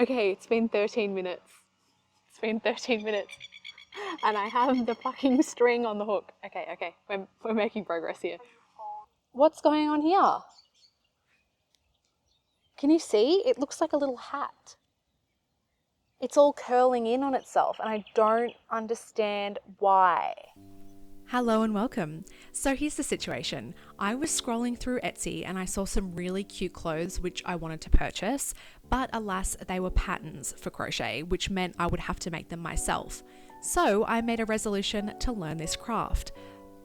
Okay, it's been 13 minutes. It's been 13 minutes. And I have the fucking string on the hook. Okay, we're making progress here. What's going on here? Can you see? It looks like a little hat. It's all curling in on itself and I don't understand why. Hello and welcome. So here's the situation. I was scrolling through Etsy and I saw some really cute clothes which I wanted to purchase, but alas, they were patterns for crochet, which meant I would have to make them myself. So I made a resolution to learn this craft.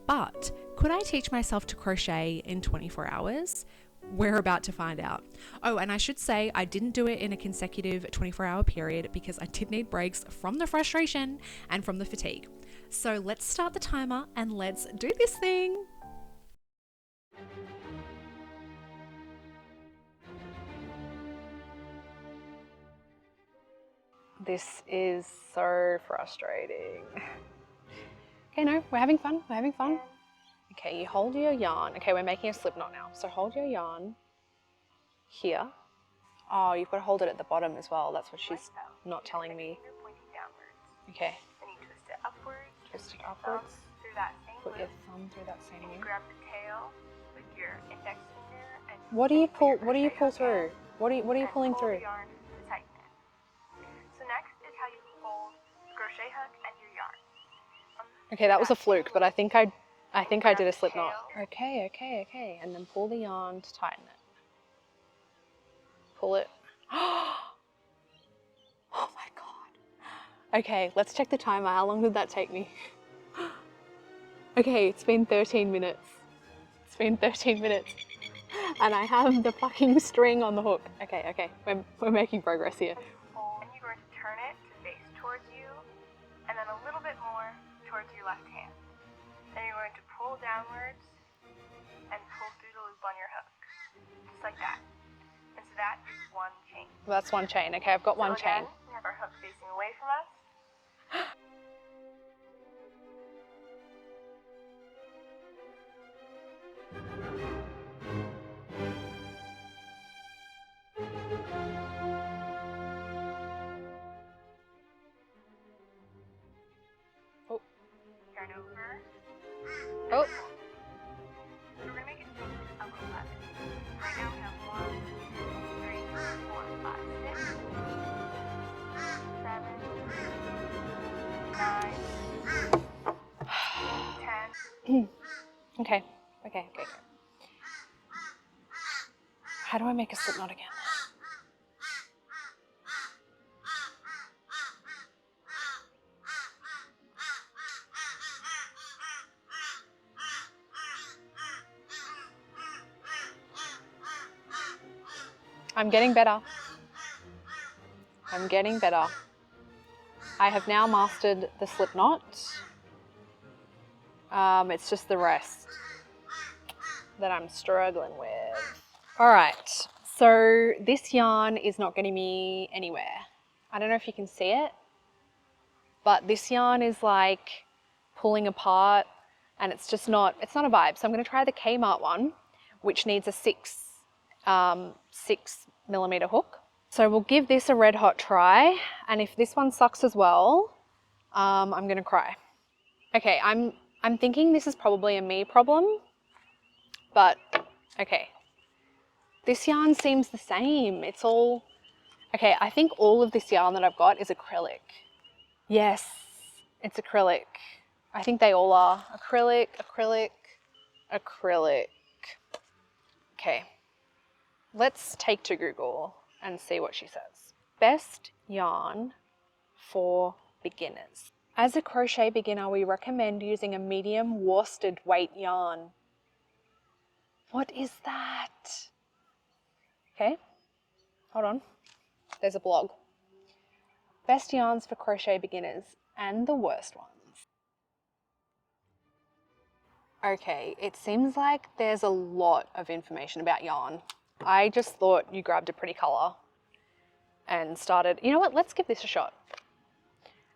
But could I teach myself to crochet in 24 hours? We're about to find out. Oh, and I should say I didn't do it in a consecutive 24-hour period because I did need breaks from the frustration and from the fatigue. So let's start the timer and let's do this thing. This is so frustrating. Okay, no, we're having fun. We're having fun. Okay, you hold your yarn. Okay, we're making a slip knot now. So hold your yarn here. Oh, you've got to hold it at the bottom as well. That's what she's not telling me. Okay. Then you twist it upwards. Twist it upwards. Through that same Put your loop, thumb through that same and you loop. grab the tail with your index finger and What do you put pull? your What do you crochet pull hook through? in What are you and pulling pull through? the yarn to tighten it. So next is how you fold the crochet hook and your yarn. Okay, that was a fluke, but I think I did a slip knot. Okay. And then pull the yarn to tighten it. Pull it. Oh my god. Okay, let's check the timer. How long did that take me? Okay, it's been 13 minutes. It's been 13 minutes. And I have the fucking string on the hook. Okay. We're making progress here. And you're going to turn it to face towards you, and then a little bit more towards your left hand. Then you're going to pull downwards and pull through the loop on your hook. Just like that. And so that is one chain. Well, that's one chain. Okay, I've got one So again, chain. we have our hook facing away from us. Oh. Yarn over. Oh. So we're going to make it a little less. Right now we have 1, 2, 3, 4, 5, 6, 7, 9, 10. Okay. How do I make a slip knot again? I'm getting better. I have now mastered the slip knot. It's just the rest that I'm struggling with. All right, so this yarn is not getting me anywhere. I don't know if you can see it, but this yarn is like pulling apart and it's just not, it's not a vibe. So I'm gonna try the Kmart one, which needs a 6mm hook. So we'll give this a red hot try. And if this one sucks as well, I'm gonna cry. Okay, I'm thinking this is probably a me problem, but okay. This yarn seems the same. It's all, okay, I think all of this yarn that I've got is acrylic. Yes, it's acrylic. I think they all are. Acrylic. Okay, let's take to Google and see what she says. Best yarn for beginners. As a crochet beginner, we recommend using a medium worsted weight yarn. What is that? Okay, hold on. There's a blog. Best yarns for crochet beginners and the worst ones. Okay, it seems like there's a lot of information about yarn. I just thought you grabbed a pretty color and started, you know what, let's give this a shot.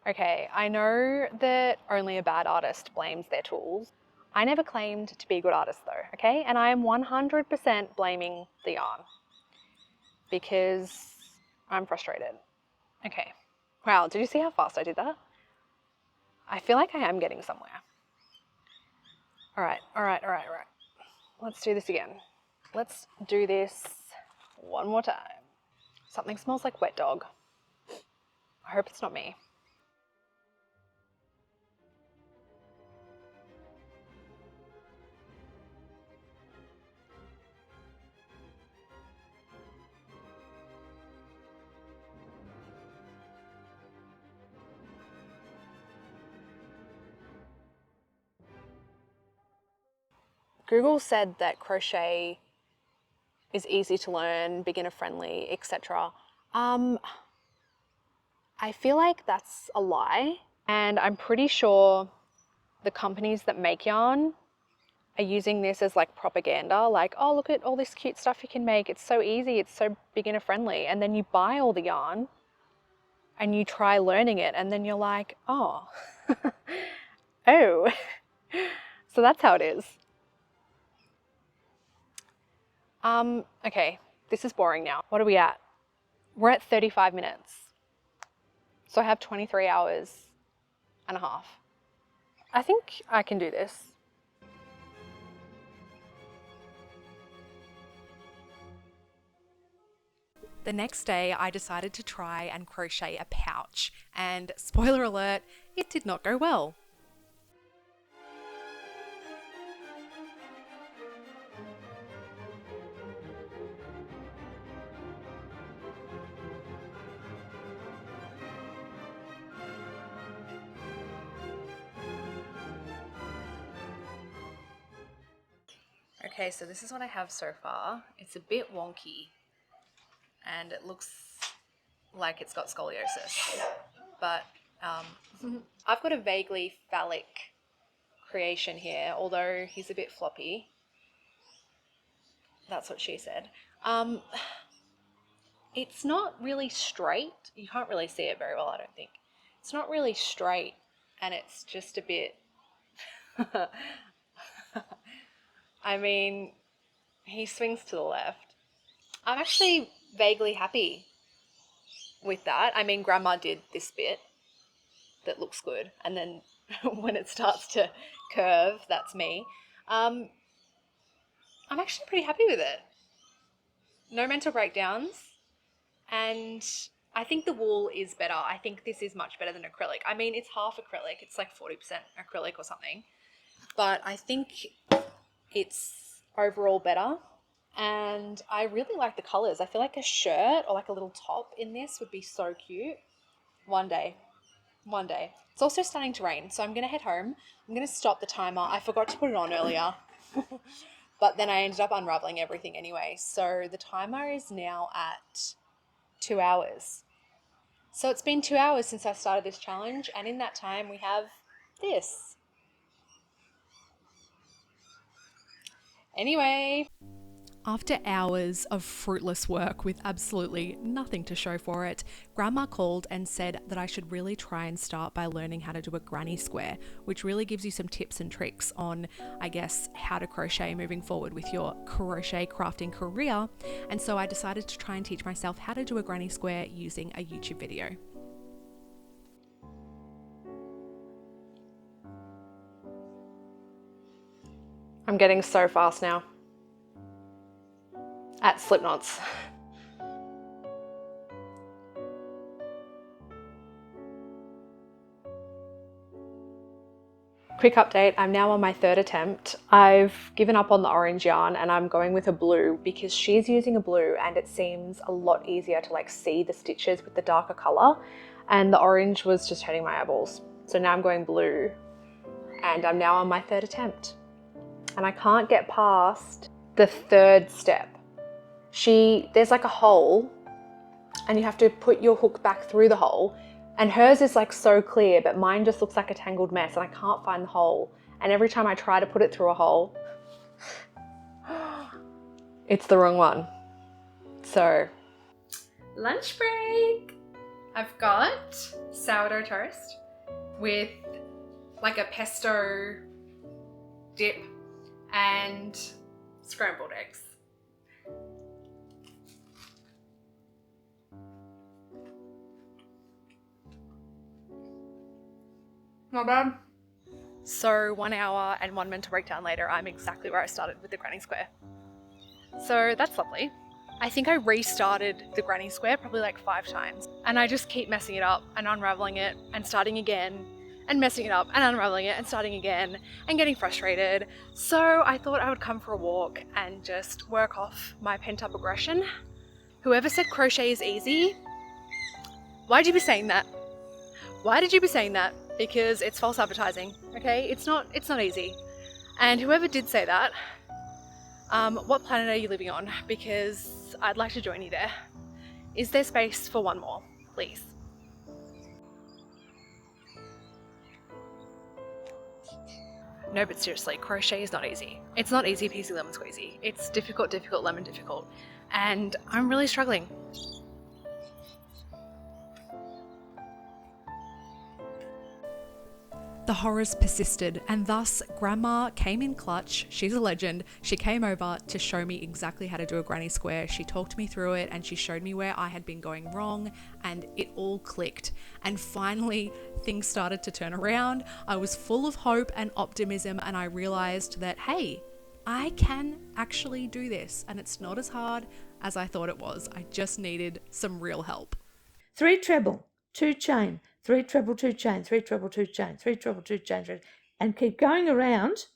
Okay, I know that only a bad artist blames their tools. I never claimed to be a good artist though, okay? And I am 100% blaming the yarn because I'm frustrated. Okay. Wow, did you see how fast I did that? I feel like I am getting somewhere. All right. Let's do this again. Let's do this one more time. Something smells like wet dog. I hope it's not me. Google said that crochet is easy to learn, beginner friendly, etc. I feel like that's a lie, and I'm pretty sure the companies that make yarn are using this as like propaganda, like, oh, look at all this cute stuff you can make. It's so easy, it's so beginner friendly. And then you buy all the yarn and you try learning it, and then you're like, oh, oh. So that's how it is. Okay, this is boring now. What are we at? We're at 35 minutes. So I have 23 hours and a half. I think I can do this. The next day, I decided to try and crochet a pouch, and spoiler alert, it did not go well. Okay, so this is what I have so far. It's a bit wonky and it looks like it's got scoliosis, but I've got a vaguely phallic creation here, although he's a bit floppy. That's what she said. It's not really straight. You can't really see it very well, I don't think. It's not really straight, and it's just a bit... I mean, he swings to the left. I'm actually vaguely happy with that. I mean, Grandma did this bit that looks good, and then when it starts to curve, that's me. I'm actually pretty happy with it. No mental breakdowns, and I think the wool is better. I think this is much better than acrylic. I mean, it's half acrylic. It's like 40% acrylic or something, but I think it's overall better. And I really like the colors. I feel like a shirt or like a little top in this would be so cute. One day. It's also starting to rain, so I'm going to head home. I'm going to stop the timer. I forgot to put it on earlier, but then I ended up unraveling everything anyway. So the timer is now at 2 hours. So it's been 2 hours since I started this challenge, and in that time we have this. Anyway. After hours of fruitless work with absolutely nothing to show for it, Grandma called and said that I should really try and start by learning how to do a granny square, which really gives you some tips and tricks on, I guess, how to crochet moving forward with your crochet crafting career. And so I decided to try and teach myself how to do a granny square using a YouTube video. I'm getting so fast now. At slip knots. Quick update, I'm now on my 3rd attempt. I've given up on the orange yarn and I'm going with a blue because she's using a blue and it seems a lot easier to like see the stitches with the darker color, and the orange was just hurting my eyeballs. So now I'm going blue and I'm now on my 3rd attempt. And I can't get past the 3rd step. There's like a hole and you have to put your hook back through the hole, and hers is like so clear, but mine just looks like a tangled mess and I can't find the hole. And every time I try to put it through a hole, it's the wrong one. So, lunch break. I've got sourdough toast with like a pesto dip and scrambled eggs. Not bad. So 1 hour and 1 mental breakdown later, I'm exactly where I started with the granny square. So that's lovely. I think I restarted the granny square probably like 5 times, and I just keep messing it up and unraveling it and starting again and messing it up and unraveling it and starting again and getting frustrated. So I thought I would come for a walk and just work off my pent-up aggression. Whoever said crochet is easy, why'd you be saying that? Why did you be saying that? Because it's false advertising, okay? It's not easy. And whoever did say that, what planet are you living on? Because I'd like to join you there. Is there space for one more, please? No, but seriously, crochet is not easy. It's not easy peasy lemon squeezy. It's difficult, lemon difficult. And I'm really struggling. The horrors persisted, and thus Grandma came in clutch. She's a legend. She came over to show me exactly how to do a granny square. She talked me through it and she showed me where I had been going wrong, and it all clicked. And finally, things started to turn around. I was full of hope and optimism, and I realized that, hey, I can actually do this, and it's not as hard as I thought it was. I just needed some real help. 3 treble, 2 chain, 3 treble, 2 chain, 3 treble, 2 chain, 3 treble, 2 chain, and keep going around,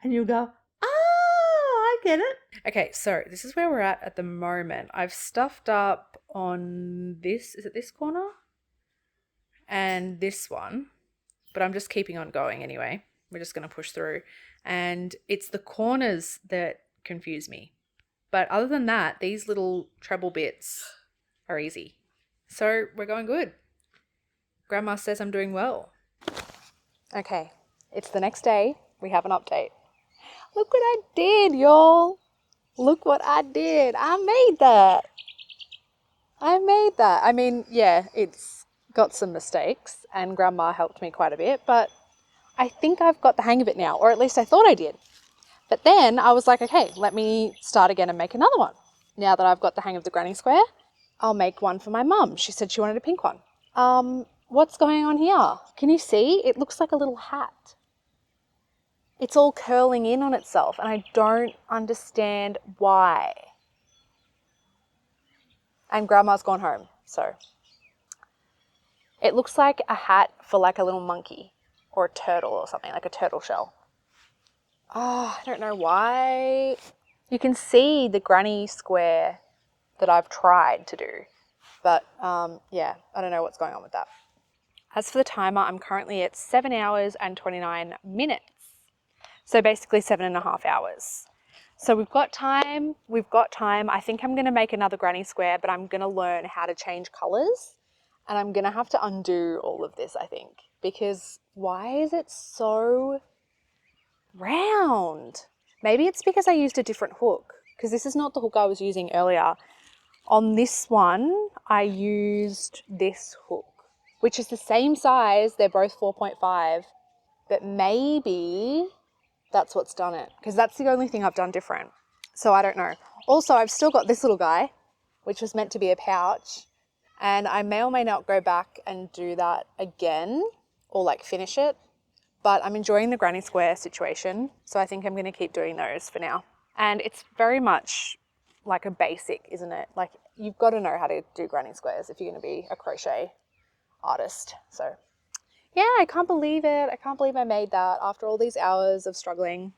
and you'll go, oh, I get it. Okay, so this is where we're at the moment. I've stuffed up on this, is it this corner? And this one, but I'm just keeping on going anyway. We're just going to push through. And it's the corners that confuse me. But other than that, these little treble bits are easy. So we're going good. Grandma says I'm doing well. Okay, it's the next day. We have an update. Look what I did, y'all. Look what I did. I made that. I mean, yeah, it's got some mistakes and Grandma helped me quite a bit, but I think I've got the hang of it now, or at least I thought I did. But then I was like, okay, let me start again and make another one. Now that I've got the hang of the granny square, I'll make one for my mum. She said she wanted a pink one. What's going on here? Can you see? It looks like a little hat. It's all curling in on itself and I don't understand why. And Grandma's gone home, so. It looks like a hat for like a little monkey or a turtle or something, like a turtle shell. Oh, I don't know why. You can see the granny square that I've tried to do. But yeah, I don't know what's going on with that. As for the timer, I'm currently at 7 hours and 29 minutes. So basically 7.5 hours. So we've got time. I think I'm gonna make another granny square, but I'm gonna learn how to change colors. And I'm gonna have to undo all of this, I think, because why is it so round? Maybe it's because I used a different hook, because this is not the hook I was using earlier. On this one, I used this hook, which is the same size. They're both 4.5, but maybe that's what's done it, because that's the only thing I've done different. So I don't know. Also, I've still got this little guy, which was meant to be a pouch, and I may or may not go back and do that again or like finish it, but I'm enjoying the granny square situation. So I think I'm going to keep doing those for now. And it's very much like a basic, isn't it? Like you've got to know how to do granny squares if you're going to be a crochet artist. So yeah, I can't believe it. I can't believe I made that after all these hours of struggling.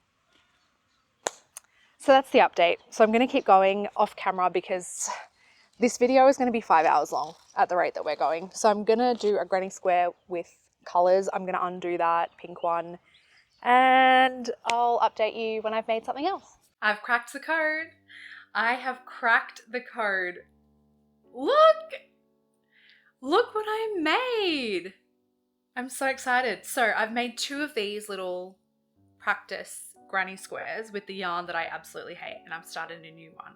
So that's the update. So I'm going to keep going off camera because this video is going to be 5 hours long at the rate that we're going. So I'm going to do a granny square with colors. I'm going to undo that pink one and I'll update you when I've made something else. I've cracked the code. I have cracked the code. Look what I made. I'm so excited. So I've made 2 of these little practice granny squares with the yarn that I absolutely hate, and I've started a new one.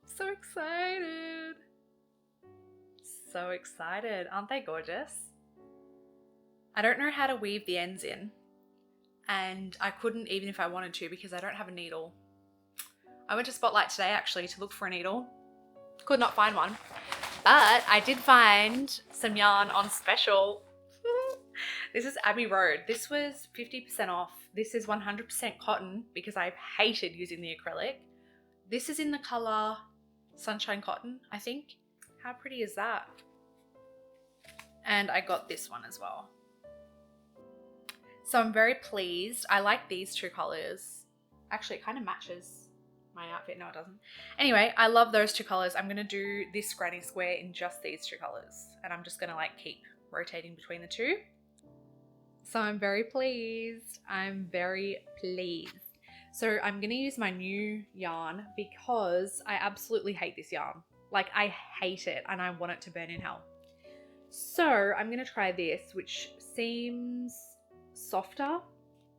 So excited. So excited. Aren't they gorgeous? I don't know how to weave the ends in, and I couldn't even if I wanted to because I don't have a needle. I went to Spotlight today actually to look for a needle. Could not find one. But I did find some yarn on special. This is Abbey Road. This was 50% off. This is 100% cotton because I've hated using the acrylic. This is in the color Sunshine Cotton, I think. How pretty is that? And I got this one as well. So I'm very pleased. I like these two colors. Actually, it kind of matches my outfit. No, it doesn't. Anyway, I love those two colors. I'm going to do this granny square in just these two colors. And I'm just going to like keep rotating between the two. So I'm very pleased. I'm very pleased. So I'm going to use my new yarn because I absolutely hate this yarn. Like I hate it and I want it to burn in hell. So I'm going to try this, which seems softer,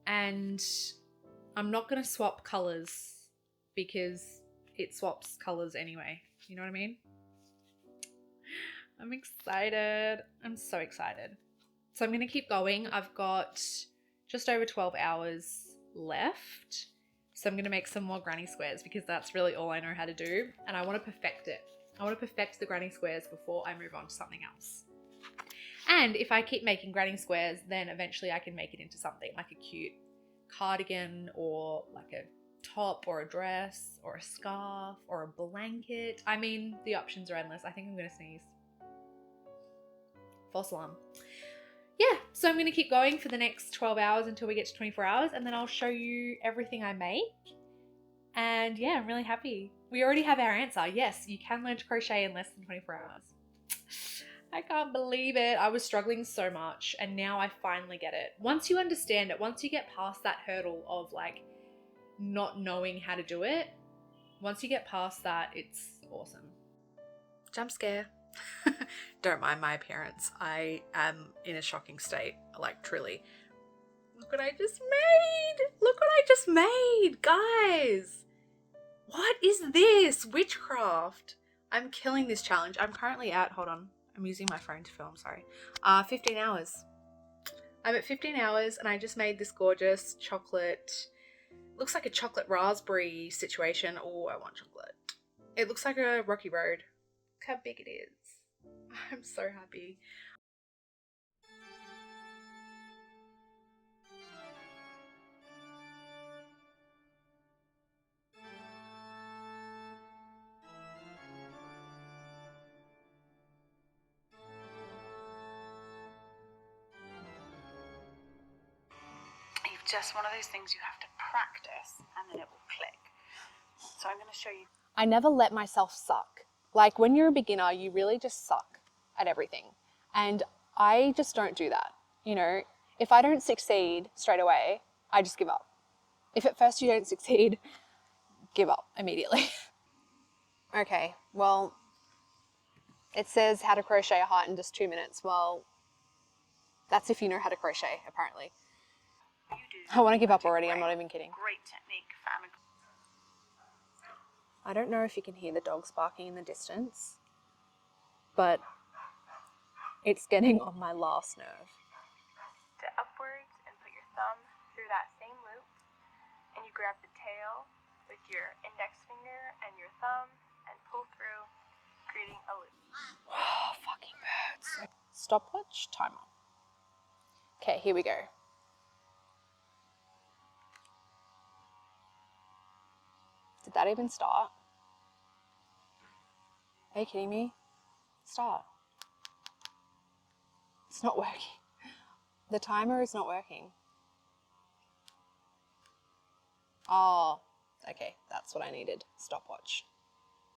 and I'm not going to swap colors because it swaps colors anyway. You know what I mean? I'm excited. I'm so excited. So I'm going to keep going. I've got just over 12 hours left. So I'm going to make some more granny squares because that's really all I know how to do. And I want to perfect it. I want to perfect the granny squares before I move on to something else. And if I keep making granny squares, then eventually I can make it into something like a cute cardigan or like a top or a dress or a scarf or a blanket. I mean, the options are endless. I think I'm going to sneeze. False alarm. Yeah, so I'm going to keep going for the next 12 hours until we get to 24 hours, and then I'll show you everything I make. And yeah, I'm really happy. We already have our answer. Yes, you can learn to crochet in less than 24 hours. I can't believe it. I was struggling so much and now I finally get it. Once you understand it, once you get past that hurdle of like not knowing how to do it, once you get past that, it's awesome. Jump scare. Don't mind my appearance. I am in a shocking state, like truly. Look what I just made. Look what I just made, guys. What is this? Witchcraft. I'm killing this challenge. I'm currently at, hold on. I'm using my phone to film, sorry. 15 hours. I'm at 15 hours and I just made this gorgeous chocolate, looks like a chocolate raspberry situation. Oh, I want chocolate. It looks like a rocky road. Look how big it is. I'm so happy. Just one of those things you have to practice and then it will click. So I'm going to show you. I never let myself suck. Like when you're a beginner, you really just suck at everything. And I just don't do that. You know, if I don't succeed straight away, I just give up. If at first you don't succeed, give up immediately. Okay, well, it says how to crochet a heart in just 2 minutes. Well, that's if you know how to crochet, apparently. I want to give up already, I'm not even kidding. Great technique, family. I don't know if you can hear the dogs barking in the distance, but it's getting on my last nerve. To upwards and put your thumb through that same loop, and you grab the tail with your index finger and your thumb and pull through, creating a loop. Oh, fucking birds. Stopwatch timer. Okay, here we go. Did that even start? Are you kidding me? Start. It's not working. The timer is not working. Oh, okay, that's what I needed. Stopwatch.